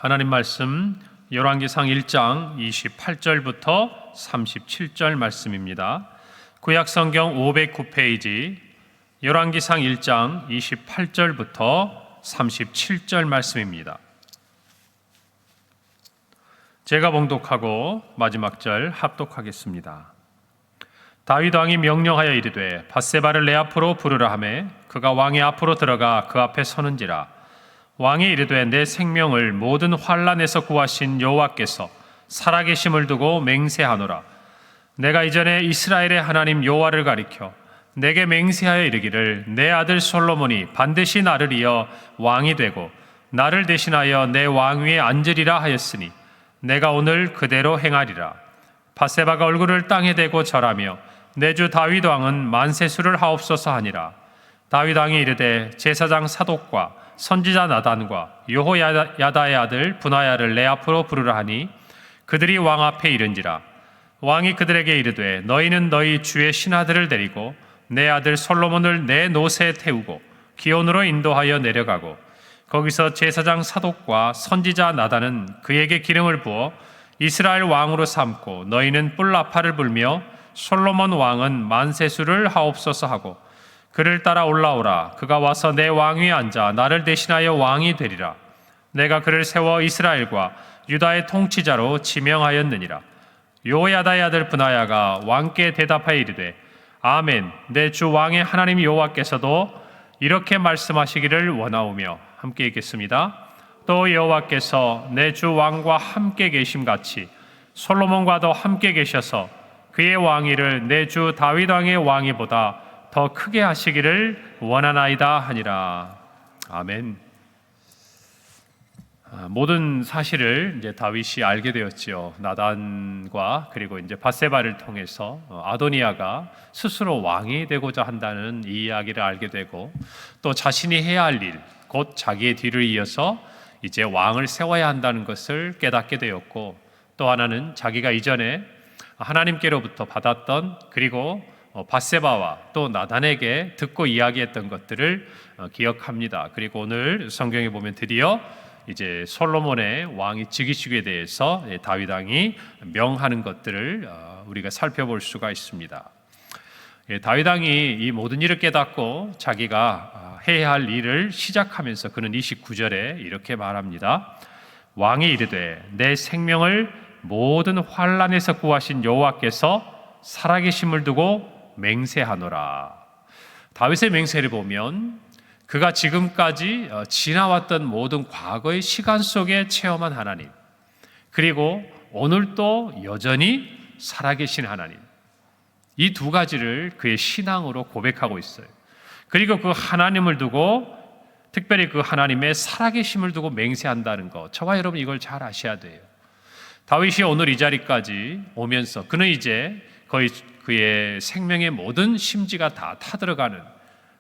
하나님 말씀 열왕기상 1장 28절부터 37절 말씀입니다. 구약성경 509페이지 열왕기상 1장 28절부터 37절 말씀입니다. 제가 봉독하고 마지막 절 합독하겠습니다. 다윗 왕이 명령하여 이르되 밧세바를 내 앞으로 부르라 하매 그가 왕의 앞으로 들어가 그 앞에 서는지라. 왕이 이르되 내 생명을 모든 환난에서 구하신 여호와께서 살아계심을 두고 맹세하노라. 내가 이전에 이스라엘의 하나님 여호와를 가리켜 내게 맹세하여 이르기를 내 아들 솔로몬이 반드시 나를 이어 왕이 되고 나를 대신하여 내 왕위에 앉으리라 하였으니 내가 오늘 그대로 행하리라. 밧세바가 얼굴을 땅에 대고 절하며 내 주 다윗 왕은 만세수를 하옵소서 하니라. 다윗 왕이 이르되 제사장 사독과 선지자 나단과 여호야다의 아들 분하야를 내 앞으로 부르라 하니 그들이 왕 앞에 이른지라. 왕이 그들에게 이르되 너희는 너희 주의 신하들을 데리고 내 아들 솔로몬을 내 노새에 태우고 기온으로 인도하여 내려가고 거기서 제사장 사독과 선지자 나단은 그에게 기름을 부어 이스라엘 왕으로 삼고 너희는 뿔나파를 불며 솔로몬 왕은 만세수를 하옵소서 하고 그를 따라 올라오라. 그가 와서 내 왕위에 앉아 나를 대신하여 왕이 되리라. 내가 그를 세워 이스라엘과 유다의 통치자로 지명하였느니라. 여호야다의 아들 분하야가 왕께 대답하여 이르되 아멘. 내 주 왕의 하나님 여호와께서도 이렇게 말씀하시기를 원하오며. 함께 읽겠습니다. 또 여호와께서 내 주 왕과 함께 계심같이 솔로몬과도 함께 계셔서 그의 왕위를 내 주 다윗 왕의 왕위보다 더 크게 하시기를 원하나이다 하니라. 아멘. 모든 사실을 이제 다윗이 알게 되었지요. 나단과 그리고 이제 밧세바를 통해서 아도니아가 스스로 왕이 되고자 한다는 이 이야기를 알게 되고 또 자신이 해야 할 일, 곧 자기의 뒤를 이어서 이제 왕을 세워야 한다는 것을 깨닫게 되었고 또 하나는 자기가 이전에 하나님께로부터 받았던 그리고 밧세바와 또 나단에게 듣고 이야기했던 것들을 기억합니다. 그리고 오늘 성경에 보면 드디어 이제 솔로몬의 왕위 즉위식에 대해서 다윗 왕이 명하는 것들을 우리가 살펴볼 수가 있습니다. 다윗 왕이 이 모든 일을 깨닫고 자기가 해야 할 일을 시작하면서 그는 29절에 이렇게 말합니다. 왕이 이르되 내 생명을 모든 환난에서 구하신 여호와께서 살아계심을 두고 맹세하노라. 다윗의 맹세를 보면 그가 지금까지 지나왔던 모든 과거의 시간 속에 체험한 하나님, 그리고 오늘도 여전히 살아계신 하나님, 이 두 가지를 그의 신앙으로 고백하고 있어요. 그리고 그 하나님을 두고 특별히 그 하나님의 살아계심을 두고 맹세한다는 것, 저와 여러분 이걸 잘 아셔야 돼요. 다윗이 오늘 이 자리까지 오면서 그는 이제 거의 그의 생명의 모든 심지가 다 타들어가는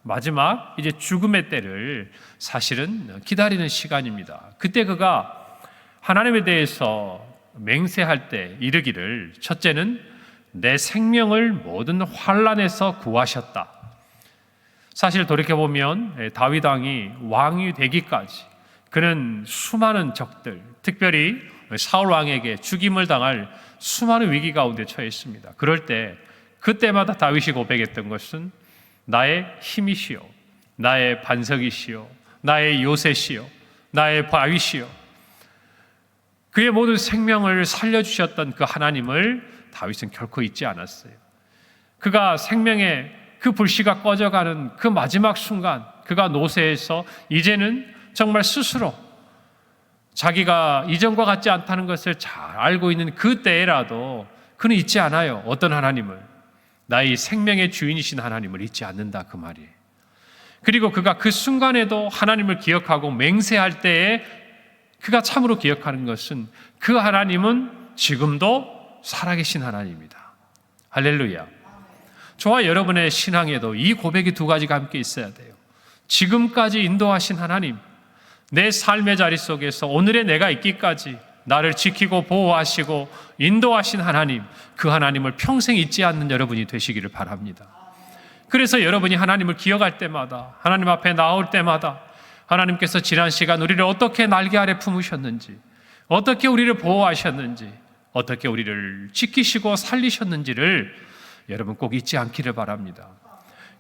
마지막 이제 죽음의 때를 사실은 기다리는 시간입니다. 그때 그가 하나님에 대해서 맹세할 때 이르기를 첫째는 내 생명을 모든 환난에서 구하셨다. 사실 돌이켜보면 다윗 왕이 왕이 되기까지 그는 수많은 적들, 특별히 사울 왕에게 죽임을 당할 수많은 위기 가운데 처해 있습니다. 그럴 때 그때마다 다윗이 고백했던 것은 나의 힘이시요, 나의 반석이시요, 나의 요새시요, 나의 바위시요. 그의 모든 생명을 살려주셨던 그 하나님을 다윗은 결코 잊지 않았어요. 그가 생명의 그 불씨가 꺼져가는 그 마지막 순간, 그가 노새에서 이제는 정말 스스로 자기가 이전과 같지 않다는 것을 잘 알고 있는 그 때라도 그는 잊지 않아요. 어떤 하나님을? 나의 생명의 주인이신 하나님을 잊지 않는다 그 말이에요. 그리고 그가 그 순간에도 하나님을 기억하고 맹세할 때에 그가 참으로 기억하는 것은 그 하나님은 지금도 살아계신 하나님입니다. 할렐루야. 저와 여러분의 신앙에도 이 고백이 두 가지가 함께 있어야 돼요. 지금까지 인도하신 하나님, 내 삶의 자리 속에서 오늘의 내가 있기까지 나를 지키고 보호하시고 인도하신 하나님, 그 하나님을 평생 잊지 않는 여러분이 되시기를 바랍니다. 그래서 여러분이 하나님을 기억할 때마다, 하나님 앞에 나올 때마다 하나님께서 지난 시간 우리를 어떻게 날개 아래 품으셨는지, 어떻게 우리를 보호하셨는지, 어떻게 우리를 지키시고 살리셨는지를 여러분 꼭 잊지 않기를 바랍니다.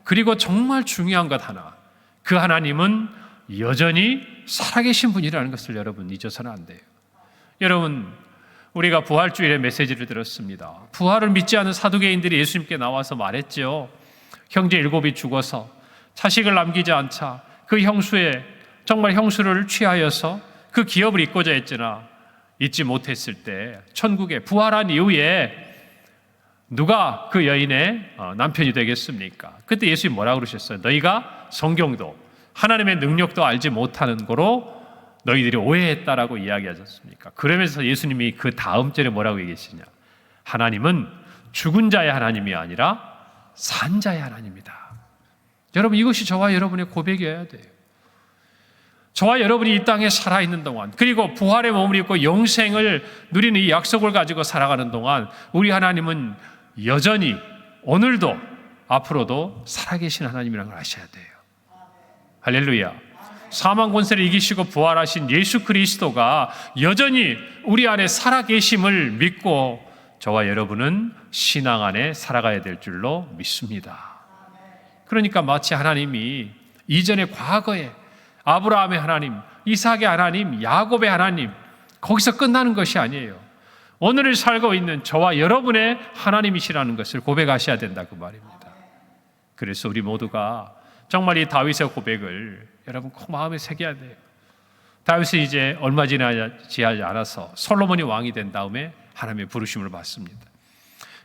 그리고 정말 중요한 것 하나, 그 하나님은 여전히 살아계신 분이라는 것을 여러분 잊어서는 안 돼요. 여러분, 우리가 부활주일에 메시지를 들었습니다. 부활을 믿지 않은 사두개인들이 예수님께 나와서 말했죠. 형제 7이 죽어서 자식을 남기지 않자 그 형수의 정말 형수를 취하여서 그 기업을 잇고자 했으나 잊지 못했을 때 천국에 부활한 이후에 누가 그 여인의 남편이 되겠습니까? 그때 예수님이 뭐라고 그러셨어요? 너희가 성경도 하나님의 능력도 알지 못하는 거로 너희들이 오해했다라고 이야기하셨습니까? 그러면서 예수님이 그 다음 절에 뭐라고 얘기하시냐? 하나님은 죽은 자의 하나님이 아니라 산 자의 하나님이다. 여러분, 이것이 저와 여러분의 고백이어야 돼요. 저와 여러분이 이 땅에 살아있는 동안, 그리고 부활의 몸을 입고 영생을 누리는 이 약속을 가지고 살아가는 동안 우리 하나님은 여전히 오늘도 앞으로도 살아계신 하나님이라는 걸 아셔야 돼요. 할렐루야. 사망 권세를 이기시고 부활하신 예수 그리스도가 여전히 우리 안에 살아계심을 믿고 저와 여러분은 신앙 안에 살아가야 될 줄로 믿습니다. 그러니까 마치 하나님이 이전에 과거에 아브라함의 하나님, 이삭의 하나님, 야곱의 하나님, 거기서 끝나는 것이 아니에요. 오늘을 살고 있는 저와 여러분의 하나님이시라는 것을 고백하셔야 된다, 그 말입니다. 그래서 우리 모두가 정말 이 다윗의 고백을 여러분 꼭 마음에 새겨야 돼요. 다윗이 이제 얼마 지나지 않아서 솔로몬이 왕이 된 다음에 하나님의 부르심을 받습니다.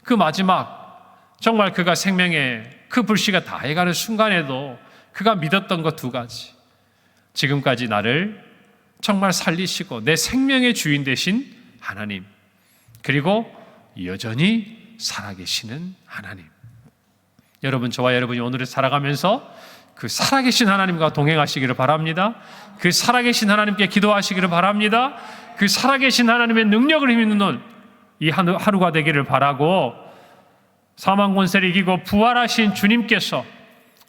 그 마지막 정말 그가 생명의 그 불씨가 다해가는 순간에도 그가 믿었던 것 2가지. 지금까지 나를 정말 살리시고 내 생명의 주인 되신 하나님, 그리고 여전히 살아계시는 하나님. 여러분, 저와 여러분이 오늘을 살아가면서 그 살아계신 하나님과 동행하시기를 바랍니다. 그 살아계신 하나님께 기도하시기를 바랍니다. 그 살아계신 하나님의 능력을 힘입는 이 하루가 되기를 바라고, 사망 권세를 이기고 부활하신 주님께서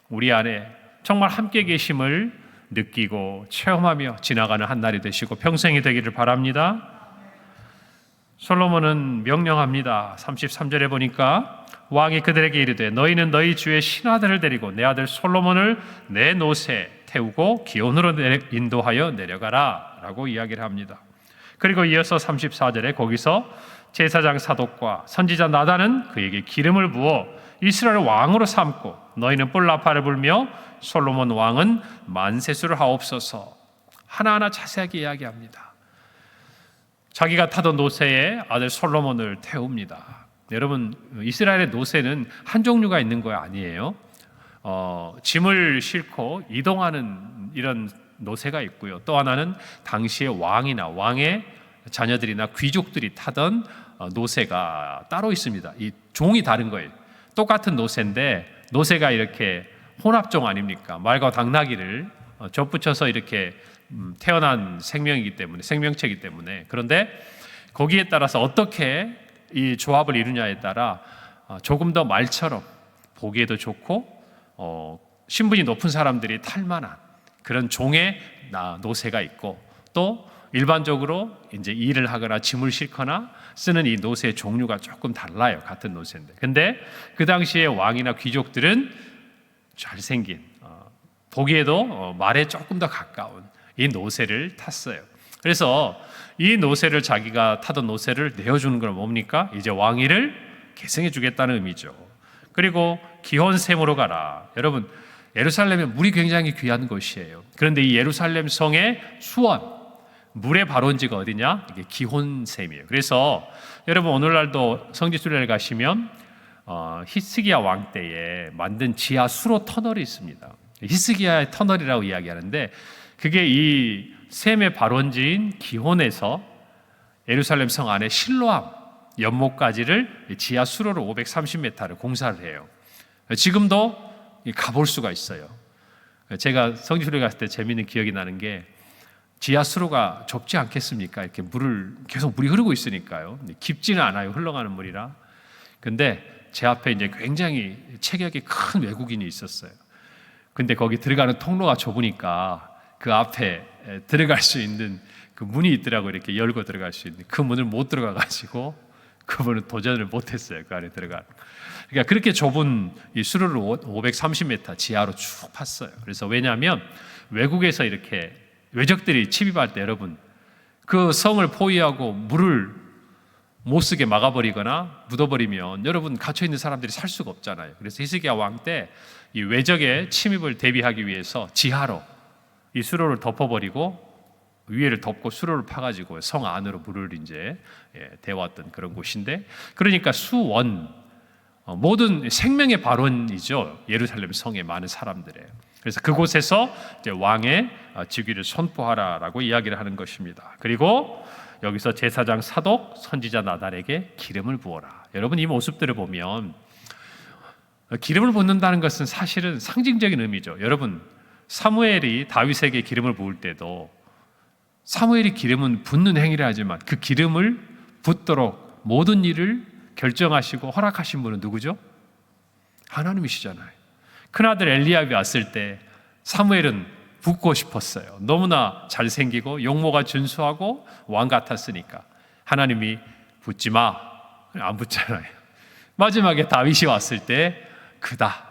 우리 안에 정말 함께 계심을 느끼고 체험하며 지나가는 한 날이 되시고 평생이 되기를 바랍니다. 솔로몬은 명령합니다. 33절에 보니까 왕이 그들에게 이르되 너희는 너희 주의 신하들을 데리고 내 아들 솔로몬을 내 노새 태우고 기온으로 인도하여 내려가라 라고 이야기를 합니다. 그리고 이어서 34절에 거기서 제사장 사독과 선지자 나단은 그에게 기름을 부어 이스라엘 왕으로 삼고 너희는 뿔나파를 불며 솔로몬 왕은 만세수를 하옵소서. 하나하나 자세하게 이야기합니다. 자기가 타던 노새에 아들 솔로몬을 태웁니다. 여러분, 이스라엘의 노새는 한 종류가 있는 거 아니에요. 짐을 싣고 이동하는 이런 노새가 있고요. 또 하나는 당시의 왕이나 왕의 자녀들이나 귀족들이 타던 노새가 따로 있습니다. 이 종이 다른 거예요. 똑같은 노새인데 노새가 이렇게 혼합종 아닙니까? 말과 당나귀를 접붙여서 이렇게 태어난 생명이기 때문에, 생명체이기 때문에. 그런데 거기에 따라서 어떻게 이 조합을 이루냐에 따라 조금 더 말처럼 보기에도 좋고 신분이 높은 사람들이 탈 만한 그런 종의 노새가 있고, 또 일반적으로 이제 일을 하거나 짐을 싣거나 쓰는 이 노새의 종류가 조금 달라요. 같은 노새인데. 근데 그 당시에 왕이나 귀족들은 잘생긴, 보기에도 말에 조금 더 가까운 이 노새를 탔어요. 그래서 이 노새를, 자기가 타던 노새를 내어주는 건 뭡니까? 이제 왕위를 계승해 주겠다는 의미죠. 그리고 기혼샘으로 가라. 여러분, 예루살렘의 물이 굉장히 귀한 곳이에요. 그런데 이 예루살렘 성의 수원, 물의 발원지가 어디냐? 이게 기혼샘이에요. 그래서 여러분, 오늘날도 성지순례를 가시면 히스기야 왕 때에 만든 지하 수로 터널이 있습니다. 히스기야의 터널이라고 이야기하는데, 그게 이 샘의 발원지인 기혼에서 예루살렘 성 안에 실로암 연못까지를 지하 수로로 530m를 공사를 해요. 지금도 가볼 수가 있어요. 제가 성지순례 갔을 때 재미있는 기억이 나는 게, 지하 수로가 좁지 않겠습니까? 이렇게 계속 물이 흐르고 있으니까요. 깊지는 않아요. 흘러가는 물이라. 근데 제 앞에 이제 굉장히 체격이 큰 외국인이 있었어요. 근데 거기 들어가는 통로가 좁으니까 그 앞에 들어갈 수 있는 그 문이 있더라고. 이렇게 열고 들어갈 수 있는 그 문을 못 들어가 가지고 그분은 도전을 못했어요. 그 안에 들어가. 그러니까 그렇게 좁은 이 수로를 530m 지하로 쭉 팠어요. 그래서 왜냐하면 외국에서 이렇게 외적들이 침입할 때 여러분 그 성을 포위하고 물을 못 쓰게 막아버리거나 묻어버리면 여러분 갇혀 있는 사람들이 살 수가 없잖아요. 그래서 히스기야 왕 때 이 외적의 침입을 대비하기 위해서 지하로 이 수로를 덮어버리고 위에를 덮고 수로를 파가지고 성 안으로 물을 이제 대왔던 그런 곳인데, 그러니까 수원 모든 생명의 발원이죠. 예루살렘 성의 많은 사람들의. 그래서 그곳에서 이제 왕의 즉위를 선포하라라고 이야기를 하는 것입니다. 그리고 여기서 제사장 사독, 선지자 나단에게 기름을 부어라. 여러분 이 모습들을 보면 기름을 붓는다는 것은 사실은 상징적인 의미죠. 여러분 사무엘이 다윗에게 기름을 부을 때도 사무엘이 기름은 붓는 행위를 하지만 그 기름을 붓도록 모든 일을 결정하시고 허락하신 분은 누구죠? 하나님이시잖아요. 큰아들 엘리압이 왔을 때 사무엘은 붓고 싶었어요. 너무나 잘생기고 용모가 준수하고 왕 같았으니까. 하나님이 붓지 마. 안 붓잖아요. 마지막에 다윗이 왔을 때 그다.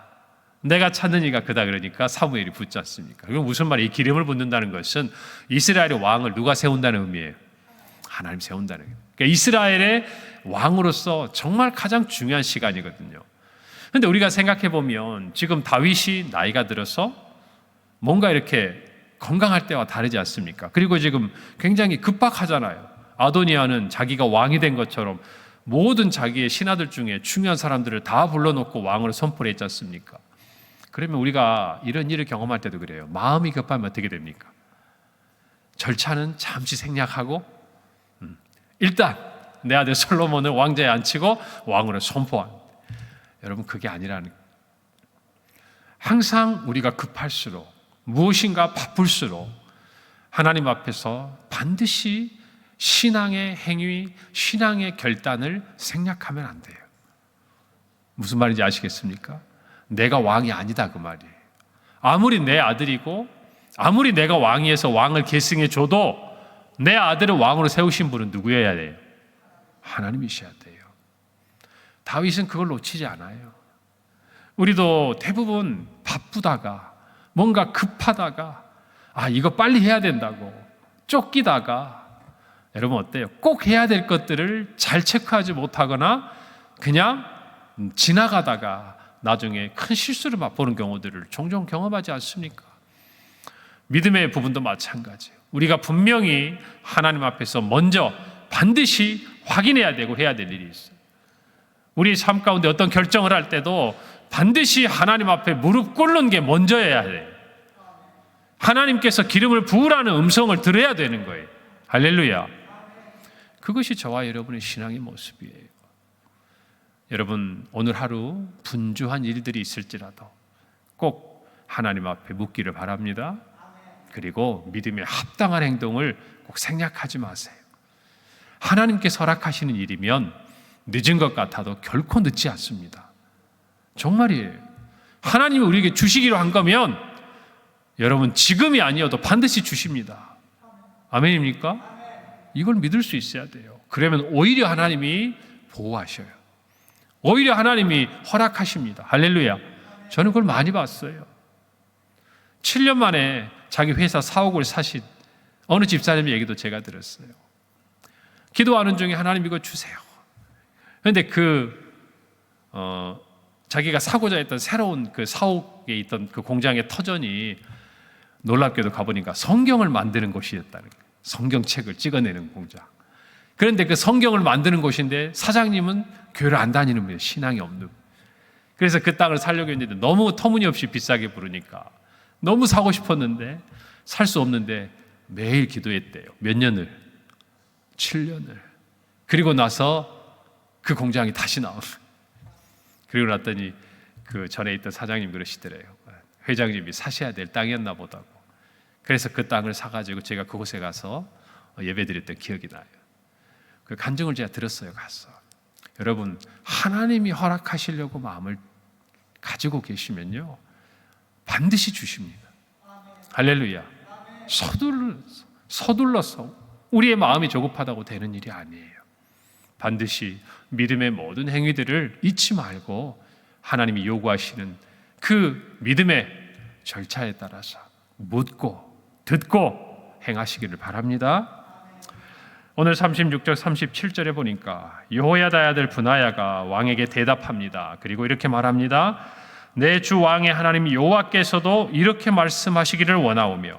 내가 찾는 이가 그다. 그러니까 사무엘이 붓지 않습니까? 그럼 무슨 말이에요? 이 기름을 붓는다는 것은 이스라엘의 왕을 누가 세운다는 의미예요? 하나님 세운다는 의미예요. 그러니까 이스라엘의 왕으로서 정말 가장 중요한 시간이거든요. 그런데 우리가 생각해 보면 지금 다윗이 나이가 들어서 뭔가 이렇게 건강할 때와 다르지 않습니까? 그리고 지금 굉장히 급박하잖아요. 아도니아는 자기가 왕이 된 것처럼 모든 자기의 신하들 중에 중요한 사람들을 다 불러놓고 왕으로 선포를 했지 않습니까? 그러면 우리가 이런 일을 경험할 때도 그래요. 마음이 급하면 어떻게 됩니까? 절차는 잠시 생략하고 일단 내 아들 솔로몬을 왕자에 앉히고 왕으로 선포한. 여러분 그게 아니라는. 항상 우리가 급할수록 무엇인가 바쁠수록 하나님 앞에서 반드시 신앙의 행위, 신앙의 결단을 생략하면 안 돼요. 무슨 말인지 아시겠습니까? 내가 왕이 아니다 그 말이에요. 아무리 내 아들이고 아무리 내가 왕위에서 왕을 계승해 줘도 내 아들을 왕으로 세우신 분은 누구여야 돼요? 하나님이셔야 돼요. 다윗은 그걸 놓치지 않아요. 우리도 대부분 바쁘다가 뭔가 급하다가 이거 빨리 해야 된다고 쫓기다가 여러분 어때요? 꼭 해야 될 것들을 잘 체크하지 못하거나 그냥 지나가다가 나중에 큰 실수를 맛보는 경우들을 종종 경험하지 않습니까? 믿음의 부분도 마찬가지예요. 우리가 분명히 하나님 앞에서 먼저 반드시 확인해야 되고 해야 될 일이 있어요. 우리 삶 가운데 어떤 결정을 할 때도 반드시 하나님 앞에 무릎 꿇는 게 먼저여야 돼요. 하나님께서 기름을 부으라는 음성을 들어야 되는 거예요. 할렐루야. 그것이 저와 여러분의 신앙의 모습이에요. 여러분 오늘 하루 분주한 일들이 있을지라도 꼭 하나님 앞에 묻기를 바랍니다. 그리고 믿음에 합당한 행동을 꼭 생략하지 마세요. 하나님께서 허락하시는 일이면 늦은 것 같아도 결코 늦지 않습니다. 정말이에요. 하나님이 우리에게 주시기로 한 거면 여러분 지금이 아니어도 반드시 주십니다. 아멘입니까? 이걸 믿을 수 있어야 돼요. 그러면 오히려 하나님이 보호하셔요. 오히려 하나님이 허락하십니다. 할렐루야. 저는 그걸 많이 봤어요. 7년 만에 자기 회사 사옥을 사신 어느 집사님 얘기도 제가 들었어요. 기도하는 중에 하나님 이거 주세요. 그런데 자기가 사고자 했던 새로운 그 사옥에 있던 그 공장의 터전이 놀랍게도 가보니까 성경을 만드는 곳이었다는 거예요. 성경책을 찍어내는 공장. 그런데 그 성경을 만드는 곳인데 사장님은 교회를 안 다니는 분이에요. 신앙이 없는. 그래서 그 땅을 사려고 했는데 너무 터무니없이 비싸게 부르니까 너무 사고 싶었는데 살 수 없는데 매일 기도했대요. 몇 년을? 7년을. 그리고 나서 그 공장이 다시 나온. 그리고 났더니 그 전에 있던 사장님 그러시더래요. 회장님이 사셔야 될 땅이었나 보다고. 그래서 그 땅을 사가지고 제가 그곳에 가서 예배드렸던 기억이 나요. 그 간증을 제가 들었어요. 가서. 여러분 하나님이 허락하시려고 마음을 가지고 계시면요 반드시 주십니다. 할렐루야. 서둘러서 우리의 마음이 조급하다고 되는 일이 아니에요. 반드시 믿음의 모든 행위들을 잊지 말고 하나님이 요구하시는 그 믿음의 절차에 따라서 묻고 듣고 행하시기를 바랍니다. 오늘 36절 37절에 보니까 여호야다의 아들 브나야가 왕에게 대답합니다. 그리고 이렇게 말합니다. 내 주 왕의 하나님 여호와께서도 이렇게 말씀하시기를 원하오며,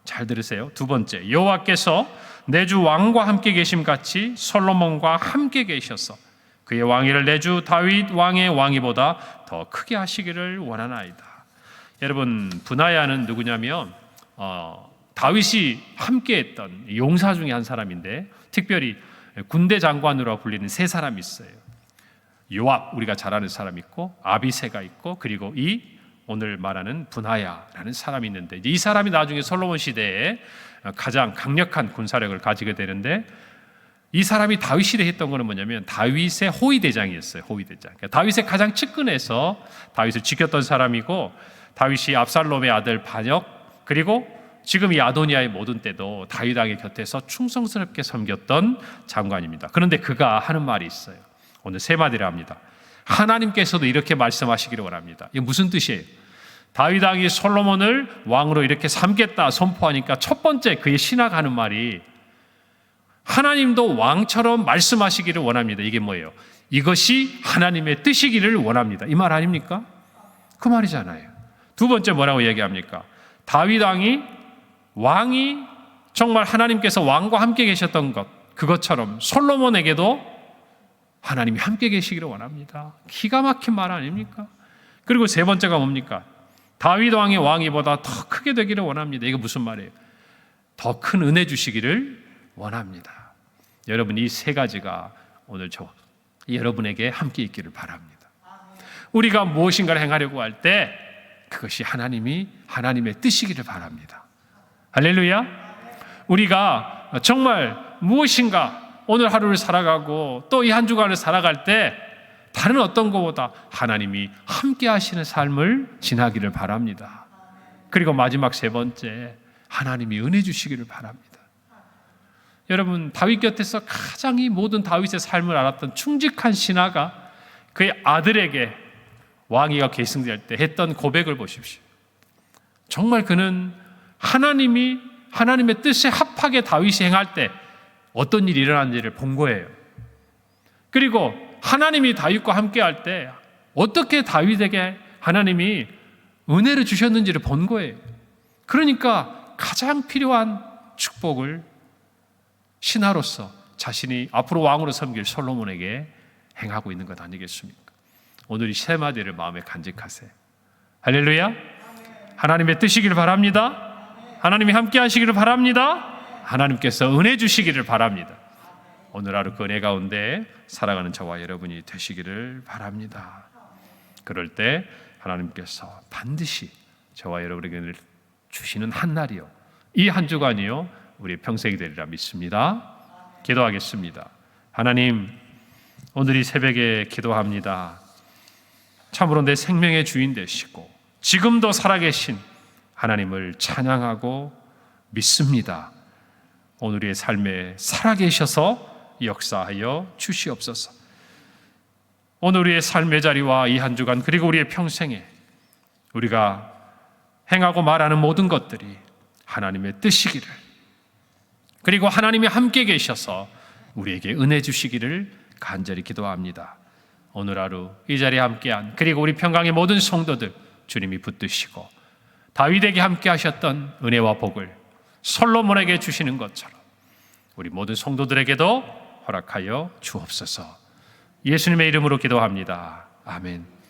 잘 들으세요. 두 번째, 여호와께서 내 주 왕과 함께 계심 같이 솔로몬과 함께 계셔서 그의 왕위를 내 주 다윗 왕의 왕위보다 더 크게 하시기를 원하나이다. 여러분, 브나야는 누구냐면 다윗이 함께했던 용사 중에 한 사람인데, 특별히 군대 장관으로 불리는 세 사람이 있어요. 요압, 우리가 잘 아는 사람 있고, 아비새가 있고, 그리고 이 오늘 말하는 브나야라는 사람이 있는데, 이 사람이 나중에 솔로몬 시대에 가장 강력한 군사력을 가지게 되는데, 이 사람이 다윗 시대에 했던 거는 뭐냐면 다윗의 호위대장이었어요. 호위대장. 그러니까 다윗의 가장 측근에서 다윗을 지켰던 사람이고, 다윗이 압살롬의 아들 반역, 그리고 지금 이 아도니아의 모든 때도 다윗 왕의 곁에서 충성스럽게 섬겼던 장관입니다. 그런데 그가 하는 말이 있어요. 오늘 세 마디를 합니다. 하나님께서도 이렇게 말씀하시기를 원합니다. 이게 무슨 뜻이에요? 다윗 왕이 솔로몬을 왕으로 이렇게 삼겠다 선포하니까 첫 번째 그의 신학하는 말이 하나님도 왕처럼 말씀하시기를 원합니다. 이게 뭐예요? 이것이 하나님의 뜻이기를 원합니다. 이 말 아닙니까? 그 말이잖아요. 두 번째 뭐라고 얘기합니까? 다윗 왕이 정말 하나님께서 왕과 함께 계셨던 것, 그것처럼 솔로몬에게도 하나님이 함께 계시기를 원합니다. 기가 막힌 말 아닙니까? 그리고 세 번째가 뭡니까? 다윗 왕의 왕위보다 더 크게 되기를 원합니다. 이게 무슨 말이에요? 더 큰 은혜 주시기를 원합니다. 여러분, 이 세 가지가 오늘 여러분에게 함께 있기를 바랍니다. 우리가 무엇인가를 행하려고 할 때 그것이 하나님의 뜻이기를 바랍니다. 할렐루야. 우리가 정말 무엇인가 오늘 하루를 살아가고 또 이 한 주간을 살아갈 때 다른 어떤 것보다 하나님이 함께 하시는 삶을 지나기를 바랍니다. 그리고 마지막 세 번째, 하나님이 은혜 주시기를 바랍니다. 여러분, 다윗 곁에서 가장 이 모든 다윗의 삶을 알았던 충직한 신하가 그의 아들에게 왕위가 계승될 때 했던 고백을 보십시오. 정말 그는 하나님의 뜻에 합하게 다윗이 행할 때 어떤 일이 일어났는지를 본 거예요. 그리고 하나님이 다윗과 함께 할 때 어떻게 다윗에게 하나님이 은혜를 주셨는지를 본 거예요. 그러니까 가장 필요한 축복을 신하로서 자신이 앞으로 왕으로 섬길 솔로몬에게 행하고 있는 것 아니겠습니까? 오늘 이 세 마디를 마음에 간직하세요. 할렐루야. 하나님의 뜻이기를 바랍니다. 하나님이 함께 하시기를 바랍니다. 하나님께서 은혜 주시기를 바랍니다. 오늘 하루 그 은혜 가운데 살아가는 저와 여러분이 되시기를 바랍니다. 그럴 때 하나님께서 반드시 저와 여러분에게 주시는 한 날이요, 이 한 주간이요, 우리 평생이 되리라 믿습니다. 기도하겠습니다. 하나님, 오늘 이 새벽에 기도합니다. 참으로 내 생명의 주인 되시고 지금도 살아계신 하나님을 찬양하고 믿습니다. 오늘 우리의 삶에 살아계셔서 역사하여 주시옵소서. 오늘 우리의 삶의 자리와 이 한 주간, 그리고 우리의 평생에 우리가 행하고 말하는 모든 것들이 하나님의 뜻이기를, 그리고 하나님이 함께 계셔서 우리에게 은혜 주시기를 간절히 기도합니다. 오늘 하루 이 자리에 함께한, 그리고 우리 평강의 모든 성도들 주님이 붙드시고 다윗에게 함께 하셨던 은혜와 복을 솔로몬에게 주시는 것처럼 우리 모든 성도들에게도 허락하여 주옵소서. 예수님의 이름으로 기도합니다. 아멘.